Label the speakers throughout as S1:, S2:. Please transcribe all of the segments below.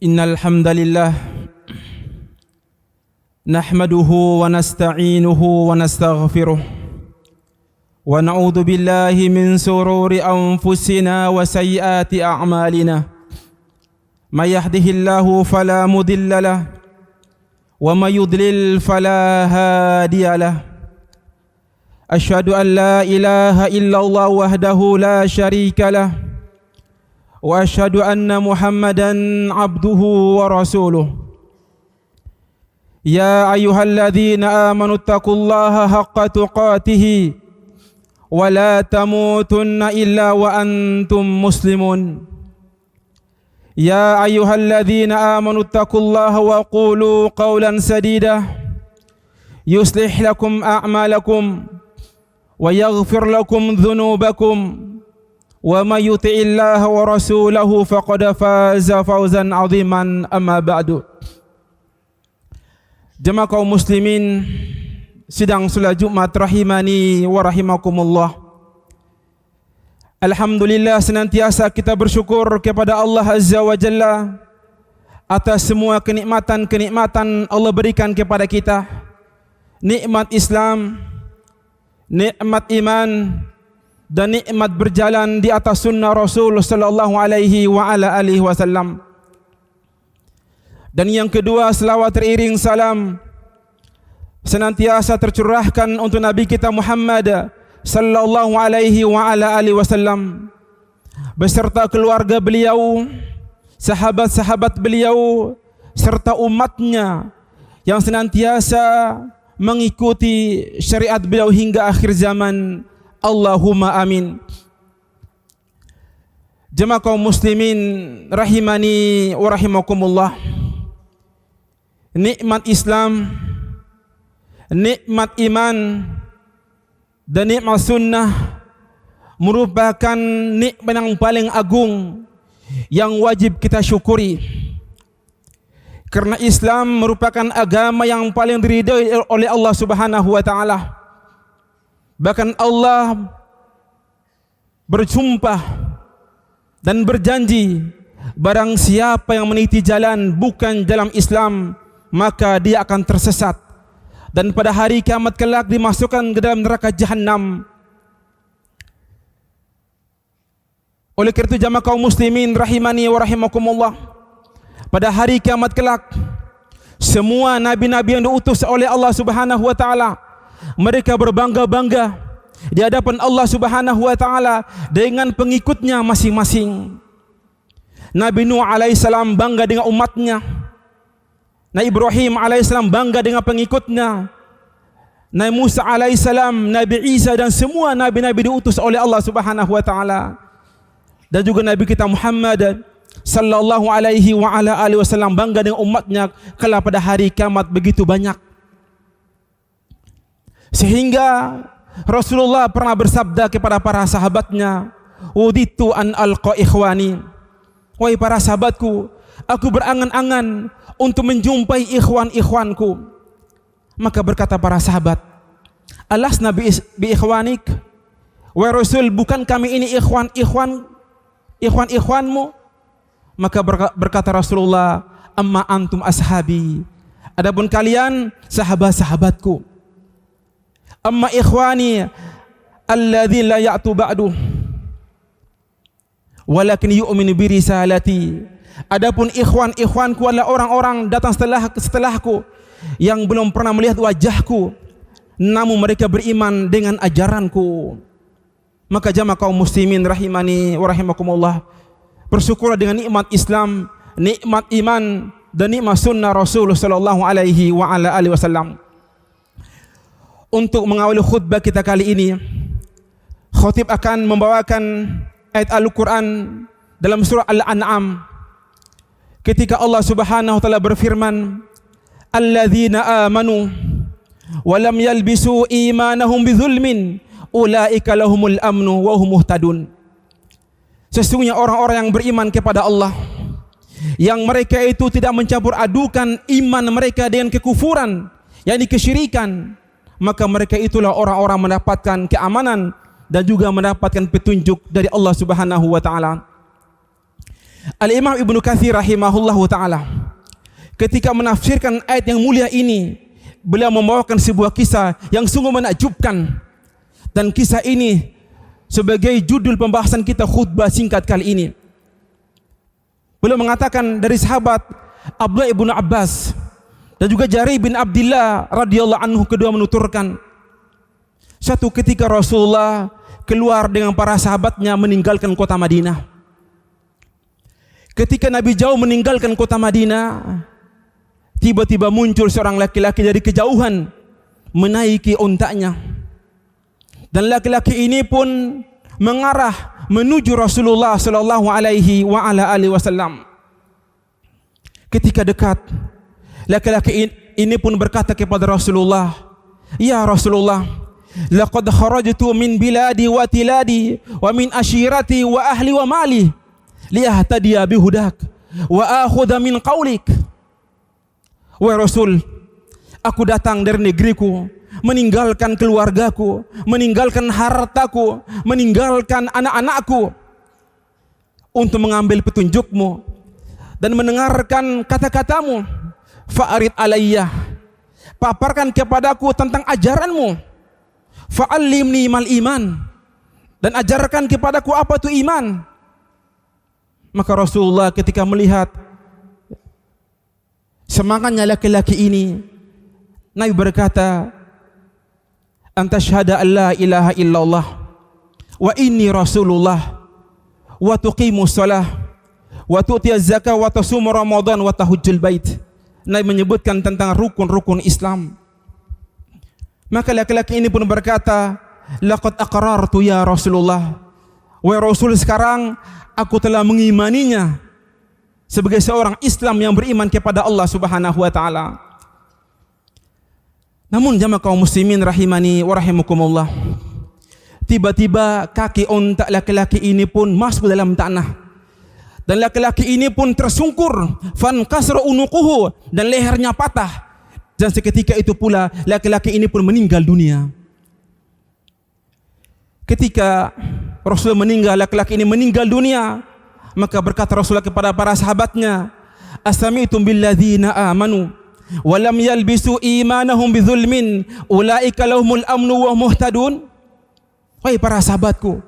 S1: Innal hamdalillah nahmaduhu wa nasta'inuhu wa nastaghfiruh wa na'udzu billahi min sururi anfusina wa sayyiati a'malina may yahdihillahu fala mudilla lahu wa may yudlil fala hadiya lahu asyhadu an la ilaha illallah wahdahu la syarika lahu wa asyhadu anna Muhammadan abduhu wa rasuluh. Ya ayyuhalladzina amanu taqullaha haqqa tuqatih wa la tamutunna illa wa antum muslimun. Ya ayyuhalladzina amanu taqullaha wa qulu qawlan sadida yuslih lakum a'malakum wa yaghfir lakum dhunubakum. Wa may yuti'illaha wa rasulahu faqad faza fawzan 'aziman, amma ba'du. Jemaah kaum muslimin sidang salat Jumat rahimani wa rahimakumullah. Alhamdulillah, senantiasa kita bersyukur kepada Allah Azza wa Jalla atas semua kenikmatan-kenikmatan Allah berikan kepada kita. Nikmat Islam, nikmat iman, dan nikmat berjalan di atas sunnah Rasul sallallahu alaihi wa ala alihi wasallam. Dan yang kedua, selawat teriring salam senantiasa tercurahkan untuk Nabi kita Muhammad sallallahu alaihi wa ala alihi wasallam beserta keluarga beliau, sahabat-sahabat beliau serta umatnya yang senantiasa mengikuti syariat beliau hingga akhir zaman. Allahumma amin. Jemaah kaum muslimin rahimani wa rahimakumullah. Nikmat Islam, nikmat iman, dan nikmat sunnah merupakan nikmat yang paling agung yang wajib kita syukuri. Karena Islam merupakan agama yang paling diridhai oleh Allah Subhanahu wa taala. Bahkan Allah bersumpah dan berjanji, barang siapa yang meniti jalan bukan dalam Islam, maka dia akan tersesat dan pada hari kiamat kelak dimasukkan ke dalam neraka jahanam. Oleh karena itu jamaah kaum muslimin rahimani wa rahimakumullah, pada hari kiamat kelak semua nabi-nabi yang diutus oleh Allah Subhanahu wa taala mereka berbangga-bangga di hadapan Allah Subhanahu wa taala dengan pengikutnya masing-masing. Nabi Nuh alaihissalam bangga dengan umatnya. Nabi Ibrahim alaihissalam bangga dengan pengikutnya. Nabi Musa alaihissalam, Nabi Isa dan semua nabi-nabi diutus oleh Allah Subhanahu wa taala. Dan juga Nabi kita Muhammad sallallahu alaihi wa ala alihi wasallam bangga dengan umatnya kala pada hari kiamat begitu banyak. Sehingga Rasulullah pernah bersabda kepada para sahabatnya, "Uditu an alqa ikhwani." Wahai para sahabatku, aku berangan-angan untuk menjumpai ikhwan-ikhwanku. Maka berkata para sahabat, "Alasna bi ikhwanik?" Wahai Rasul, bukan kami ini ikhwan-ikhwanmu? Maka berkata Rasulullah, "Amma antum ashabi." Adapun kalian sahabat-sahabatku. Amma ikhwani alladzi la ya'tu ba'du walakin yu'minu bi risalati. Adapun ikhwanku adalah orang-orang datang setelahku yang belum pernah melihat wajahku namun mereka beriman dengan ajaranku. Maka jamaah kaum muslimin rahimani wa rahimakumullah, bersyukurlah dengan nikmat Islam, nikmat iman dan nikmat sunnah Rasul sallallahu alaihi wa ala alihi wasallam. Untuk mengawali khutbah kita kali ini, khatib akan membawakan ayat Al-Quran dalam surah Al-An'am ketika Allah Subhanahu wa taala berfirman, "Alladzina amanu wa lam yalbisu imanahum bidzulmin ulaika lahumul amnu wa hum muhtadun." Sesungguhnya orang-orang yang beriman kepada Allah, yang mereka itu tidak mencampur adukan iman mereka dengan kekufuran, yakni kesyirikan, maka mereka itulah orang-orang mendapatkan keamanan dan juga mendapatkan petunjuk dari Allah Subhanahu wa taala. Al-Imam Ibnu Katsir rahimahullahu taala ketika menafsirkan ayat yang mulia ini, beliau membawakan sebuah kisah yang sungguh menakjubkan, dan kisah ini sebagai judul pembahasan kita khutbah singkat kali ini. Beliau mengatakan dari sahabat Abdullah ibnu Abbas dan juga Jarir bin Abdullah radhiyallahu anhu, kedua menuturkan, suatu ketika Rasulullah keluar dengan para sahabatnya meninggalkan kota Madinah. Ketika Nabi jauh meninggalkan kota Madinah, tiba-tiba muncul seorang laki-laki dari kejauhan menaiki untanya, dan laki-laki ini pun mengarah menuju Rasulullah sallallahu alaihi wa ala alihi wasallam. Ketika dekat, laki-laki ini pun berkata kepada Rasulullah, "Ya Rasulullah, laqad kharajtu min biladi wa tiladi wa min ashirati wa ahli wa mali liyahtadiya bihudak wa akhudha min qawlik." Wahai Rasul, aku datang dari negeriku, meninggalkan keluargaku, meninggalkan hartaku, meninggalkan anak-anakku untuk mengambil petunjukmu dan mendengarkan kata-katamu. Fa'arid alayya, paparkan kepadaku tentang ajaranmu. Fa'allimni mal iman, dan ajarkan kepadaku apa itu iman. Maka Rasulullah ketika melihat semangatnya laki-laki ini, Nabi berkata, "Anta syahada an la ilaha illallah wa inni rasulullah wa tuqimus shalah wa tu'tiyaz zakah wa tasum ramadan wa tahujjul bait." Nabi menyebutkan tentang rukun-rukun Islam. Maka laki-laki ini pun berkata, "Laqad aqrartu ya Rasulullah." Wahai Rasul, sekarang aku telah mengimaninya sebagai seorang Islam yang beriman kepada Allah Subhanahu wa taala. Namun jamaah kaum muslimin rahimani wa rahimakumullah, tiba-tiba kaki unta laki-laki ini pun masuk dalam tanah, dan laki-laki ini pun tersungkur, fankasra unuquhu, dan lehernya patah, dan seketika itu pula laki-laki ini pun meninggal dunia. Ketika Rasulullah meninggal, laki-laki ini meninggal dunia, maka berkata Rasulullah kepada para sahabatnya, "Asami'tum billadzina amanu wa lam yalbisu imanahum bidzulmin ulaika lahumul amnu wa muhtadun." Wahai para sahabatku,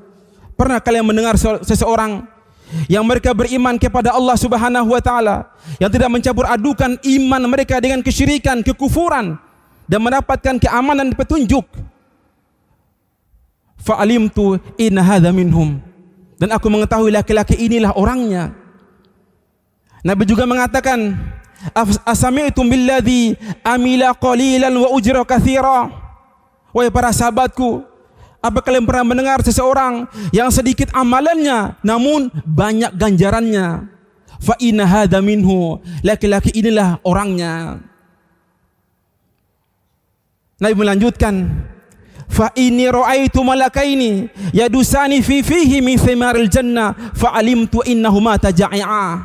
S1: pernah kalian mendengar seseorang yang mereka beriman kepada Allah Subhanahu wa taala, yang tidak mencampur adukan iman mereka dengan kesyirikan, kekufuran, dan mendapatkan keamanan dan petunjuk? Fa'alimtu inna hadza minhum, dan aku mengetahui laki-laki inilah orangnya. Nabi juga mengatakan, "Asami'tum billadzi amila qalilan wa ujra katsira." Wahai para sahabatku, apa kalian pernah mendengar seseorang yang sedikit amalannya namun banyak ganjarannya? Fa inna hadza minhu, laki-laki inilah orangnya. Nabi melanjutkan, "Fa inni ra'aitu malakaini yadusani fi fihi min thimaril jannah fa alimtu innahuma taja'a."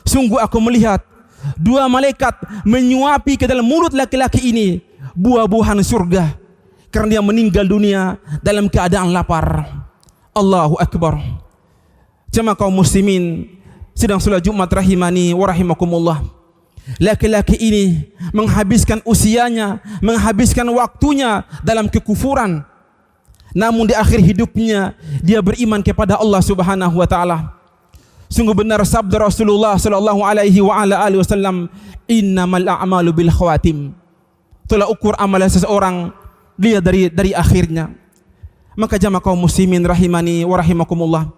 S1: Sungguh aku melihat dua malaikat menyuapi ke dalam mulut laki-laki ini buah-buahan surga, karena dia meninggal dunia dalam keadaan lapar. Allahu akbar. Jemaah kaum muslimin sidang salat Jumat rahimani wa rahimakumullah, laki-laki ini menghabiskan usianya, menghabiskan waktunya dalam kekufuran, namun di akhir hidupnya dia beriman kepada Allah Subhanahu wa taala. Sungguh benar sabda Rasulullah sallallahu alaihi wa ala alihi wasallam, "Innamal a'malu bil khawatim." Tolak ukur amalan seseorang lihat dari akhirnya. Maka jamaah kaum muslimin rahimani wa rahimakumullah,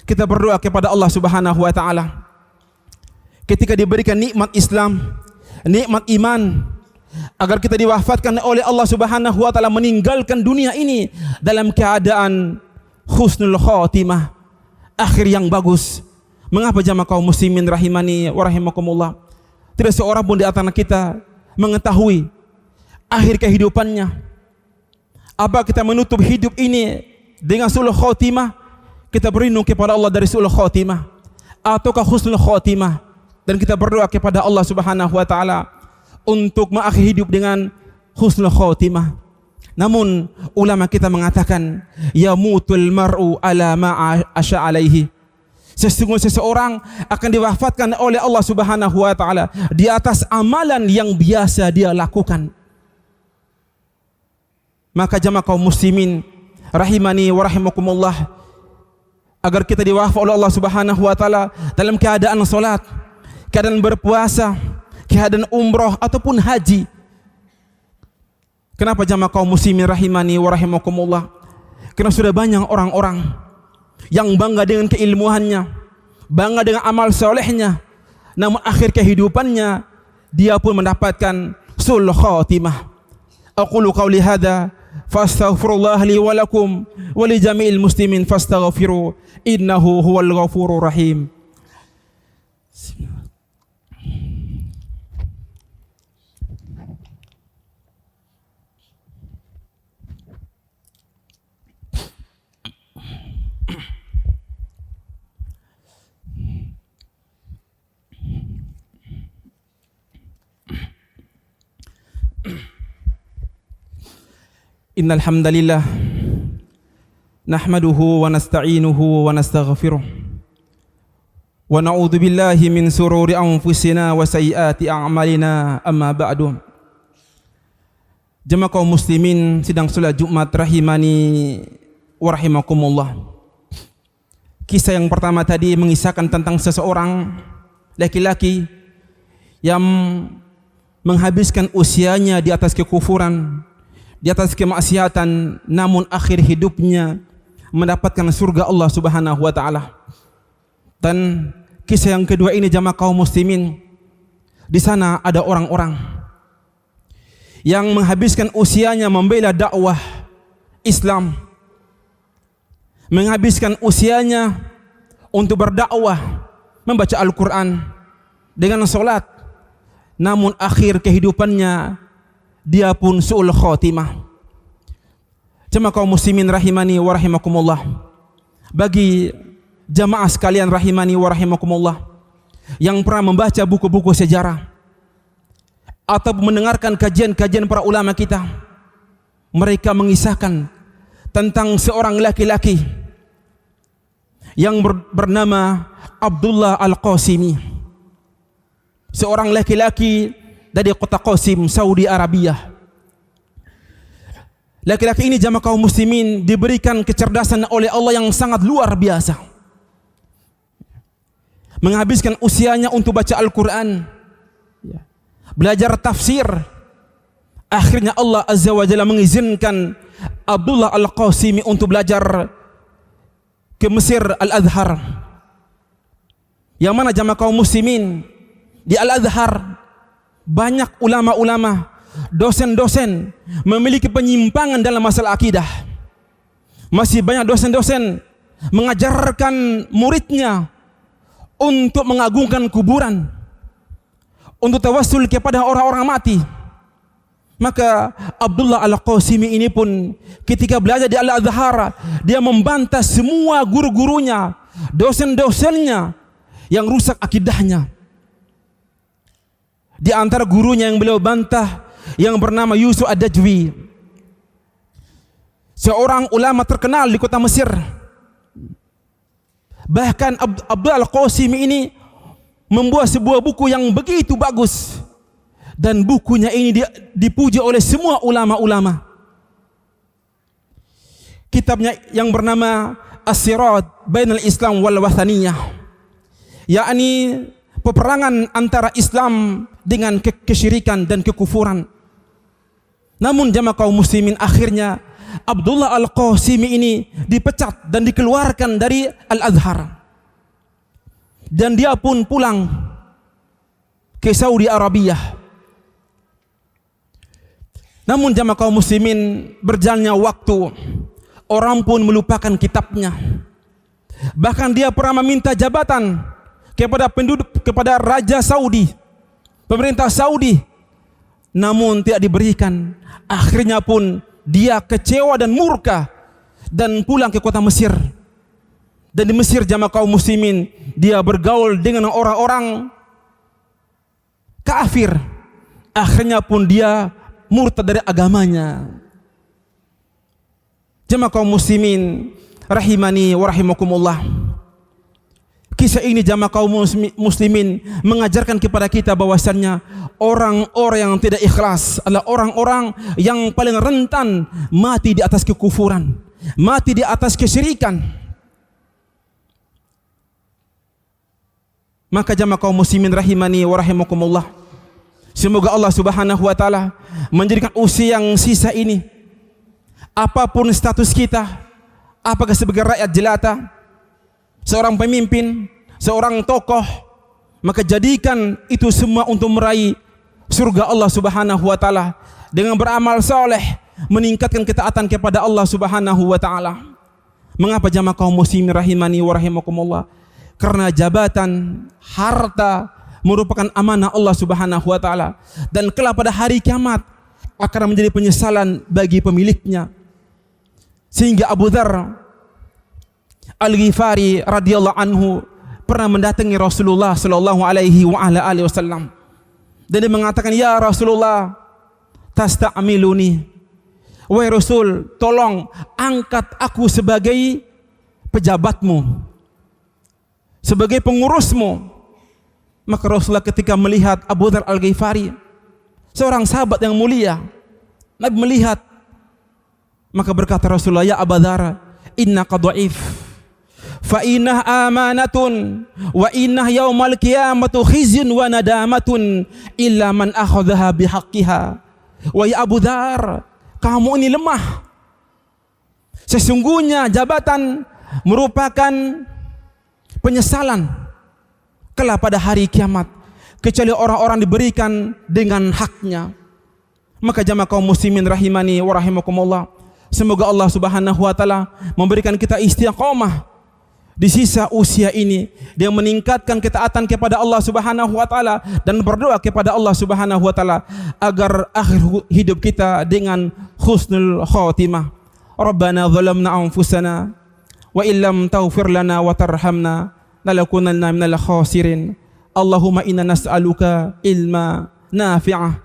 S1: kita berdoa kepada Allah Subhanahu wa taala ketika diberikan nikmat Islam, nikmat iman, agar kita diwafatkan oleh Allah Subhanahu wa taala meninggalkan dunia ini dalam keadaan husnul khatimah, akhir yang bagus. Mengapa jamaah kaum muslimin rahimani wa rahimakumullah, tidak seorang pun di antara kita mengetahui akhir kehidupannya? Apa kita menutup hidup ini dengan sulh khatimah, kita berlindung kepada Allah dari sulh khatimah, ataukah husnul khatimah, dan kita berdoa kepada Allah Subhanahu wa taala untuk mengakhiri hidup dengan husnul khatimah? Namun ulama kita mengatakan, yamutul mar'u ala ma asya alaihi. Sesungguhnya seseorang akan diwafatkan oleh Allah Subhanahu wa taala di atas amalan yang biasa dia lakukan. Maka jamaah kaum muslimin rahimani wa rahimakumullah, agar kita diwafat oleh Allah Subhanahu wa taala dalam keadaan salat, keadaan berpuasa, keadaan umrah ataupun haji. Kenapa jamaah kaum muslimin rahimani wa rahimakumullah? Karena sudah banyak orang-orang yang bangga dengan keilmuannya, bangga dengan amal solehnya, namun akhir kehidupannya dia pun mendapatkan sul khatimah. Aqulu qawli hadza fastaghfirullah li wa lakum wa li jami'il muslimin fastaghfiru innahu huwal ghafurur rahim. Innal hamdalillah nahmaduhu wa nasta'inuhu wa nastaghfiruh wa na'udzu billahi min sururi anfusina wa sayyiati a'malina, amma ba'du. Jemaah kaum muslimin sidang salat Jumat rahimani wa rahimakumullah. Kisah yang pertama tadi mengisahkan tentang seseorang laki-laki yang menghabiskan usianya di atas kekufuran, di atas kemaksiatan, namun akhir hidupnya mendapatkan surga Allah Subhanahu wa taala. Dan kisah yang kedua ini jamaah kaum muslimin, di sana ada orang-orang yang menghabiskan usianya membela dakwah Islam, menghabiskan usianya untuk berdakwah, membaca Al-Quran dengan salat, namun akhir kehidupannya dia pun su'ul khatimah. Jemaah kaum muslimin rahimani wa rahimakumullah, bagi jamaah sekalian rahimani wa rahimakumullah yang pernah membaca buku-buku sejarah atau mendengarkan kajian-kajian para ulama kita, mereka mengisahkan tentang seorang laki-laki yang bernama Abdullah Al-Qasimi, seorang laki-laki dari kota Qasim, Saudi Arabia. Laki-laki ini jamaah kaum muslimin diberikan kecerdasan oleh Allah yang sangat luar biasa. Menghabiskan usianya untuk baca Al-Quran, belajar tafsir. Akhirnya Allah Azza wa Jalla mengizinkan Abdullah Al-Qasimi untuk belajar ke Mesir Al-Azhar. Yang mana jamaah kaum muslimin di Al-Azhar banyak ulama-ulama, dosen-dosen memiliki penyimpangan dalam masalah akidah. Masih banyak dosen-dosen mengajarkan muridnya untuk mengagungkan kuburan, untuk tawassul kepada orang-orang mati. Maka Abdullah Al-Qasimi ini pun ketika belajar di Al-Azhar, dia membantah semua guru-gurunya, dosen-dosennya yang rusak akidahnya. Di antara gurunya yang beliau bantah yang bernama Yusuf Ad-Dajwi, seorang ulama terkenal di kota Mesir. Bahkan Abdullah Al-Qasimi ini membuat sebuah buku yang begitu bagus, dan bukunya ini dipuji oleh semua ulama-ulama. Kitabnya yang bernama As-Sirat Bainal Islam wal Wathaniyah, yakni peperangan antara Islam dengan kesyirikan dan kekufuran. Namun jamaah kaum muslimin, akhirnya Abdullah Al-Qasimi ini dipecat dan dikeluarkan dari Al-Azhar, dan dia pun pulang ke Saudi Arabia. Namun jamaah kaum muslimin, berjalannya waktu, orang pun melupakan kitabnya. Bahkan dia pernah meminta jabatan kepada Raja Saudi, pemerintah Saudi, namun tidak diberikan. Akhirnya pun dia kecewa dan murka dan pulang ke kota Mesir. Dan di Mesir jamaah kaum muslimin, dia bergaul dengan orang-orang kafir. Akhirnya pun dia murtad dari agamanya. Jamaah kaum muslimin rahimani wa rahimakumullah, Kisah ini jamaah kaum muslimin mengajarkan kepada kita bahwasannya orang-orang yang tidak ikhlas adalah orang-orang yang paling rentan mati di atas kekufuran, mati di atas kesyirikan. Maka jamaah kaum muslimin rahimani wa rahimakumullah, semoga Allah Subhanahu wa taala menjadikan usia yang sisa ini, apapun status kita, apakah sebagai rakyat jelata, seorang pemimpin, seorang tokoh, maka jadikan itu semua untuk meraih surga Allah Subhanahu wa taala dengan beramal saleh, meningkatkan ketaatan kepada Allah Subhanahu wa taala. Mengapa jamaah kaum muslimin rahimani wa rahimakumullah? Karena jabatan, harta merupakan amanah Allah Subhanahu wa taala, dan kelak pada hari kiamat akan menjadi penyesalan bagi pemiliknya. Sehingga Abu Dzar Al-Ghifari radhiyallahu anhu pernah mendatangi Rasulullah sallallahu alaihi wasallam dan dia mengatakan, "Ya Rasulullah, tasta'miluni." Wahai Rasul, tolong angkat aku sebagai pejabatmu, sebagai pengurusmu. Maka Rasulullah ketika melihat Abu Dzar Al-Ghifari, seorang sahabat yang mulia, Nabi melihat, maka berkata Rasulullah, "Ya Abu Dzar, innaka dhaif, fa innah amanatun wa innah yaumal qiyamatu khizyun wa nadamatun illa man akhadhaha bihaqqiha." Wahai Abu Dzar, kamu ini lemah. Sesungguhnya jabatan merupakan penyesalan kelak pada hari kiamat, kecuali orang-orang diberikan dengan haknya. Maka jamaah kaum muslimin rahimani wa rahimakumullah, semoga Allah Subhanahu wa taala memberikan kita istiqamah di sisa usia ini, dia meningkatkan ketaatan kepada Allah Subhanahu wa taala dan berdoa kepada Allah Subhanahu wa taala agar akhir hidup kita dengan husnul khatimah. Rabbana zalamna anfusana wa illam taghfir lana wa tarhamna lanakunanna minal khasirin. Allahumma inna nas'aluka ilma nafi'ah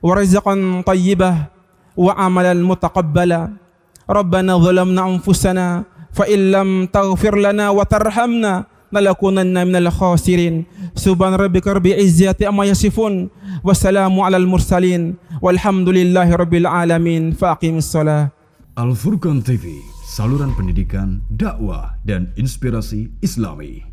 S1: wa rizqan tayyibah wa amalan mutaqabbala. Rabbana zalamna anfusana fa illam taghfir lana wa tarhamna lanakunanna minal khasirin. Subhan rabbika rabbil izzati amma yasifun wa salamun alal mursalin walhamdulillahi rabbil alamin. Faqimus shalah.
S2: Al Furqan TV, saluran pendidikan, dakwah dan inspirasi Islami.